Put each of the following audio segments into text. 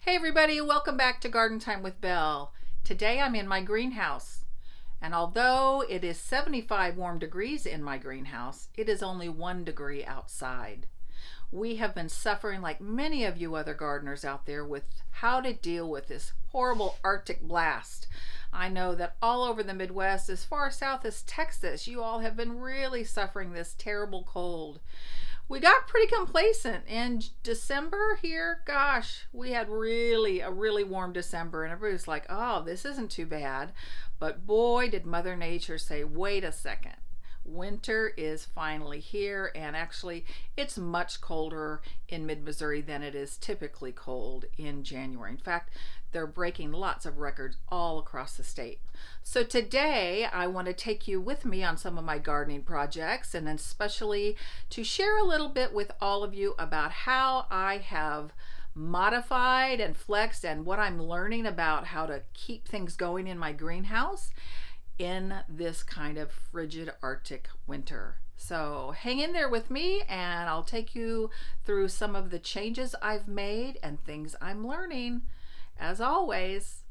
Hey everybody, welcome back to Garden Time with Belle. Today I'm in my greenhouse, and although it is 75 warm degrees in my greenhouse, it is only 1 degree outside. We have been suffering, like many of you other gardeners out there, with how to deal with this horrible Arctic blast. I know that all over the Midwest, as far south as Texas, you all have been really suffering this terrible cold. We got pretty complacent in December here. Gosh, we had a really warm December, and everybody was like, oh, this isn't too bad. But boy, did Mother Nature say, wait a second. Winter is finally here, and actually it's much colder in mid-Missouri than it is typically cold in January. In fact, they're breaking lots of records all across the state. So today I want to take you with me on some of my gardening projects, and especially to share a little bit with all of you about how I have modified and flexed and what I'm learning about how to keep things going in my greenhouse in this kind of frigid Arctic winter. So hang in there with me and I'll take you through some of the changes I've made and things I'm learning, as always.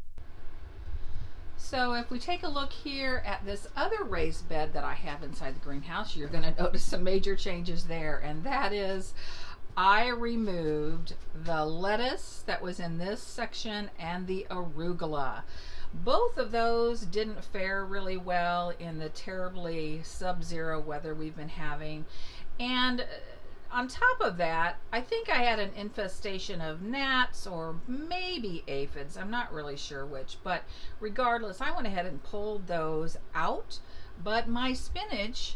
So if we take a look here at this other raised bed that I have inside the greenhouse, you're going to notice some major changes there, and that is I removed the lettuce that was in this section and the arugula. Both of those didn't fare really well in the terribly sub-zero weather we've been having. And on top of that, I think I had an infestation of gnats or maybe aphids. I'm not really sure which, but regardless, I went ahead and pulled those out. But my spinach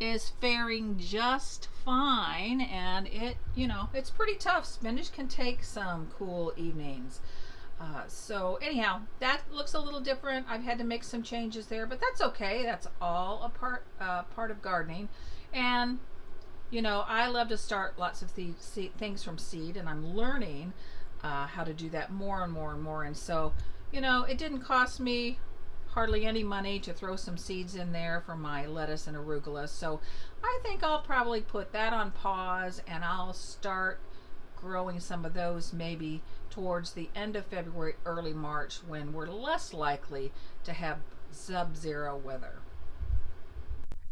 is faring just fine, and it's pretty tough. Spinach can take some cool evenings. So anyhow, that looks a little different. I've had to make some changes there, but that's okay. That's all a part of gardening. And I love to start lots of things from seed, and I'm learning how to do that more and more and more. And so, it didn't cost me hardly any money to throw some seeds in there for my lettuce and arugula. So I think I'll probably put that on pause, and I'll start growing some of those maybe towards the end of February, early March, when we're less likely to have sub-zero weather.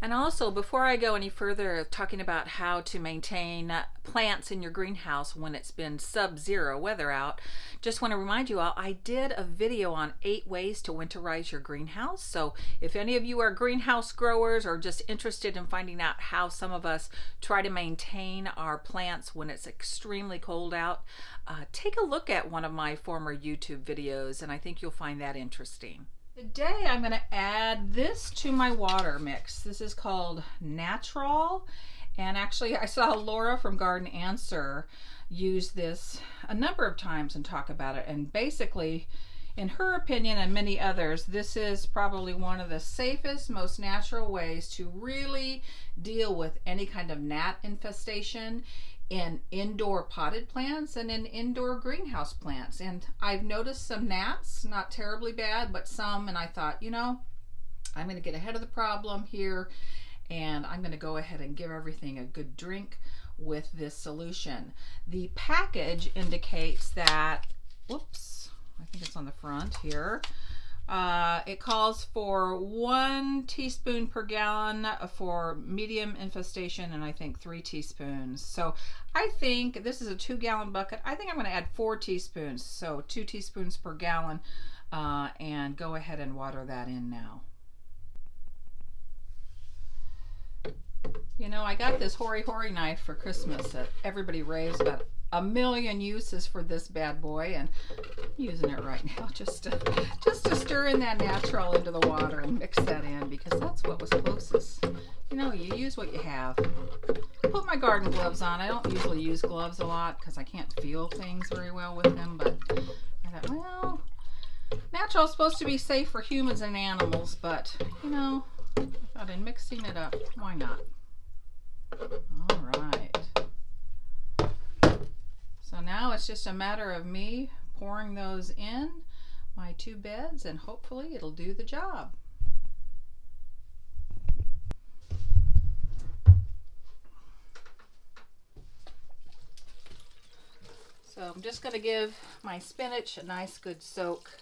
And also, before I go any further talking about how to maintain plants in your greenhouse when it's been sub-zero weather out, just want to remind you all, I did a video on 8 ways to winterize your greenhouse. So if any of you are greenhouse growers or just interested in finding out how some of us try to maintain our plants when it's extremely cold out, take a look at one of my former YouTube videos, and I think you'll find that interesting. Today I'm going to add this to my water mix. This is called Natural, and actually I saw Laura from Garden Answer use this a number of times and talk about it, and basically, in her opinion and many others, this is probably one of the safest, most natural ways to really deal with any kind of gnat infestation in indoor potted plants and in indoor greenhouse plants. And I've noticed some gnats, not terribly bad, but some, and I thought, I'm going to get ahead of the problem here, and I'm going to go ahead and give everything a good drink with this solution. The package indicates that, whoops, I think it's on the front here. It calls for 1 teaspoon per gallon for medium infestation, and I think 3 teaspoons. So I think this is a 2-gallon bucket. I think I'm going to add 4 teaspoons, so 2 teaspoons per gallon, and go ahead and water that in now. I got this Hori knife for Christmas that everybody raves about. A million uses for this bad boy, and I'm using it right now just to stir in that natural into the water and mix that in, because that's what was closest. You use what you have. I put my garden gloves on. I don't usually use gloves a lot because I can't feel things very well with them, but I thought, well, natural is supposed to be safe for humans and animals, but I thought in mixing it up, why not? All right. So now it's just a matter of me pouring those in my 2 beds, and hopefully it'll do the job. So I'm just going to give my spinach a nice good soak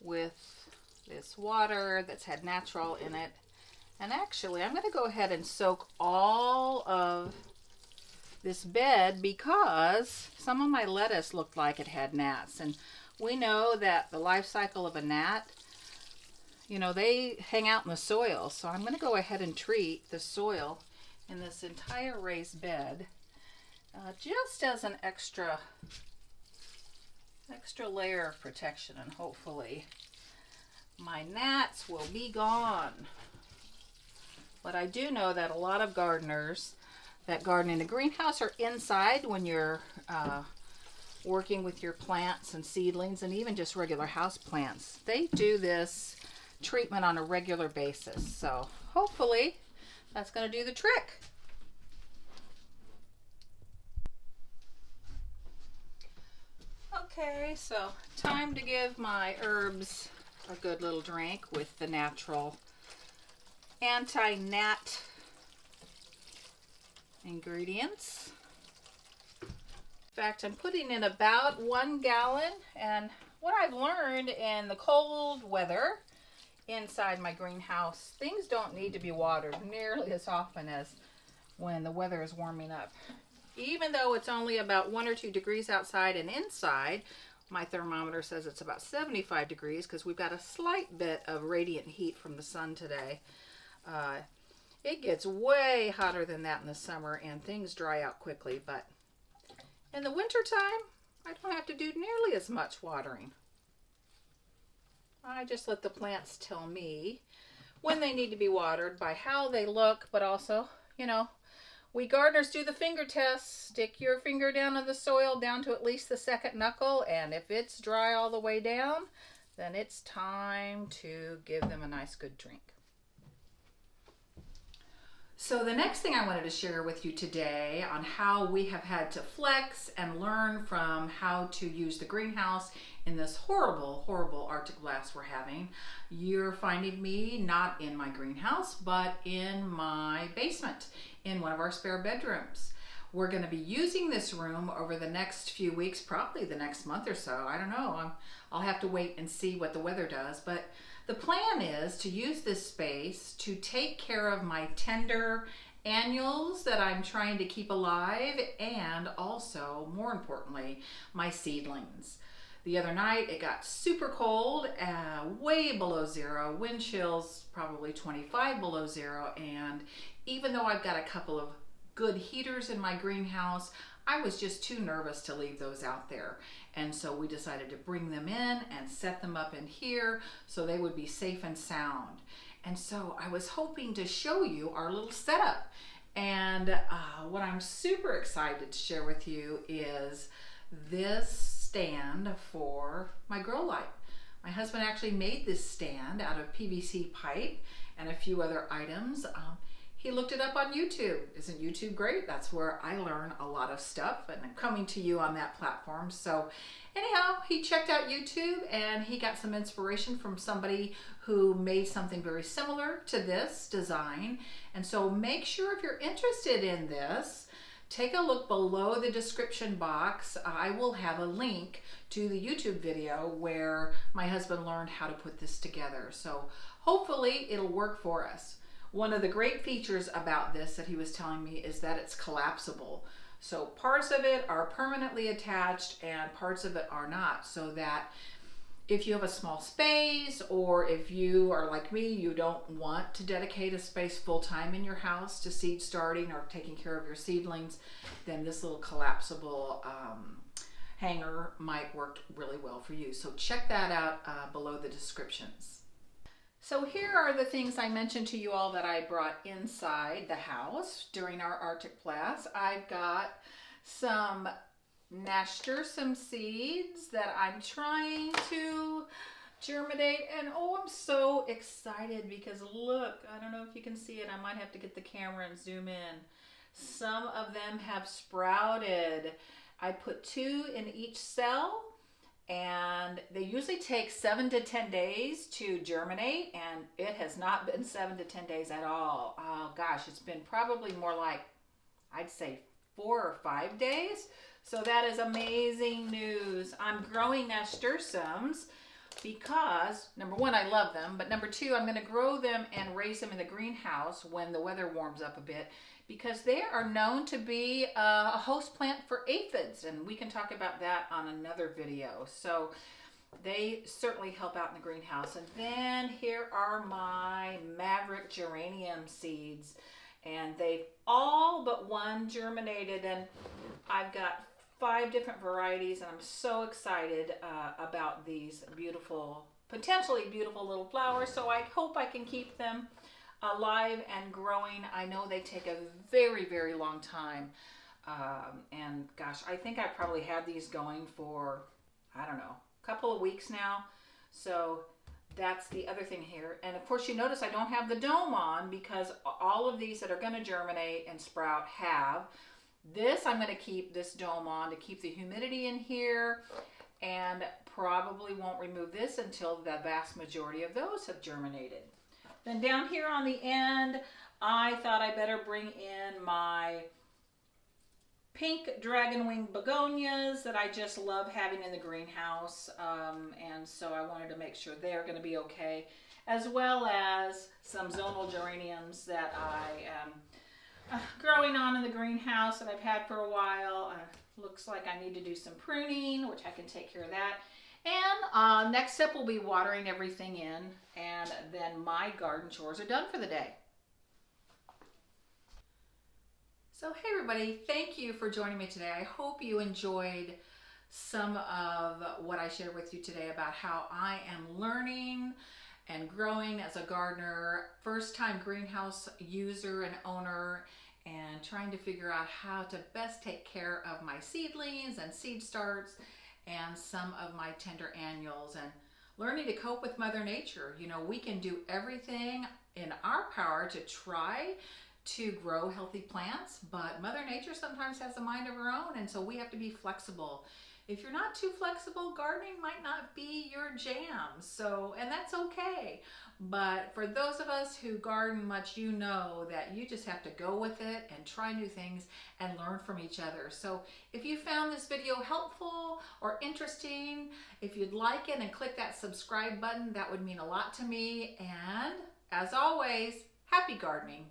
with this water that's had natural in it. And actually, I'm going to go ahead and soak all of this bed because some of my lettuce looked like it had gnats. And we know that the life cycle of a gnat, you know, they hang out in the soil. So I'm going to go ahead and treat the soil in this entire raised bed just as an extra layer of protection, and hopefully my gnats will be gone. But I do know that a lot of gardeners that garden in a greenhouse or inside when you're working with your plants and seedlings and even just regular house plants, they do this treatment on a regular basis. So hopefully that's going to do the trick. Okay, so time to give my herbs a good little drink with the natural anti-gnat ingredients. In fact, I'm putting in about 1 gallon, and what I've learned in the cold weather inside my greenhouse, things don't need to be watered nearly as often as when the weather is warming up. Even though it's only about 1 or 2 degrees outside and inside, my thermometer says it's about 75 degrees because we've got a slight bit of radiant heat from the sun today. It gets way hotter than that in the summer and things dry out quickly, but in the winter time, I don't have to do nearly as much watering. I just let the plants tell me when they need to be watered by how they look, but also, you know, we gardeners do the finger test. Stick your finger down in the soil down to at least the second knuckle, and if it's dry all the way down, then it's time to give them a nice good drink. So the next thing I wanted to share with you today on how we have had to flex and learn from how to use the greenhouse in this horrible, horrible Arctic blast we're having. You're finding me not in my greenhouse, but in my basement, in one of our spare bedrooms. We're going to be using this room over the next few weeks, probably the next month or so. I don't know. I'll have to wait and see what the weather does, but the plan is to use this space to take care of my tender annuals that I'm trying to keep alive, and also, more importantly, my seedlings. The other night it got super cold, way below zero, wind chills probably 25 below zero, and even though I've got a couple of good heaters in my greenhouse, I was just too nervous to leave those out there. And so we decided to bring them in and set them up in here so they would be safe and sound. And so I was hoping to show you our little setup. And what I'm super excited to share with you is this stand for my grow light. My husband actually made this stand out of PVC pipe and a few other items. He looked it up on YouTube. Isn't YouTube great? That's where I learn a lot of stuff, and I'm coming to you on that platform. So anyhow, he checked out YouTube and he got some inspiration from somebody who made something very similar to this design. And so make sure if you're interested in this, take a look below the description box. I will have a link to the YouTube video where my husband learned how to put this together. So hopefully it'll work for us. One of the great features about this that he was telling me is that it's collapsible. So parts of it are permanently attached and parts of it are not, so that if you have a small space, or if you are like me, you don't want to dedicate a space full-time in your house to seed starting or taking care of your seedlings, then this little collapsible hanger might work really well for you. So check that out below the descriptions. So here are the things I mentioned to you all that I brought inside the house during our Arctic blast. I've got some nasturtium seeds that I'm trying to germinate, and oh, I'm so excited because look, I don't know if you can see it. I might have to get the camera and zoom in. Some of them have sprouted. I put 2 in each cell, and they usually take 7 to 10 days to germinate, and it has not been 7 to 10 days at all. Oh gosh, it's been probably more like, I'd say 4 or 5 days. So that is amazing news. I'm growing nasturtiums because, number one, I love them, but number two, I'm going to grow them and raise them in the greenhouse when the weather warms up a bit, because they are known to be a host plant for aphids, and we can talk about that on another video. So they certainly help out in the greenhouse. And then here are my Maverick geranium seeds, and they've all but one germinated, and I've got 5 different varieties, and I'm so excited about these beautiful, potentially beautiful little flowers. So I hope I can keep them alive and growing. I know they take a very, very long time. And gosh, I think I probably had these going for, I don't know, a couple of weeks now. So that's the other thing here. And of course, you notice I don't have the dome on because all of these that are going to germinate and sprout have. This, I'm going to keep this dome on to keep the humidity in here, and probably won't remove this until the vast majority of those have germinated. Then down here on the end, I thought I better bring in my pink dragonwing begonias that I just love having in the greenhouse, and so I wanted to make sure they're going to be okay, as well as some zonal geraniums that I am growing on in the greenhouse that I've had for a while. Looks like I need to do some pruning, which I can take care of that. And next step will be watering everything in, and then my garden chores are done for the day. So hey everybody, thank you for joining me today. I hope you enjoyed some of what I shared with you today about how I am learning and growing as a gardener, first time greenhouse user and owner, and trying to figure out how to best take care of my seedlings and seed starts and some of my tender annuals, and learning to cope with Mother Nature. You know, we can do everything in our power to try to grow healthy plants, but Mother Nature sometimes has a mind of her own, and so we have to be flexible. If you're not too flexible, gardening might not be your jam. So, and that's okay. But for those of us who garden much, you know that you just have to go with it and try new things and learn from each other. So if you found this video helpful or interesting, if you'd like it and click that subscribe button, that would mean a lot to me. And as always, happy gardening.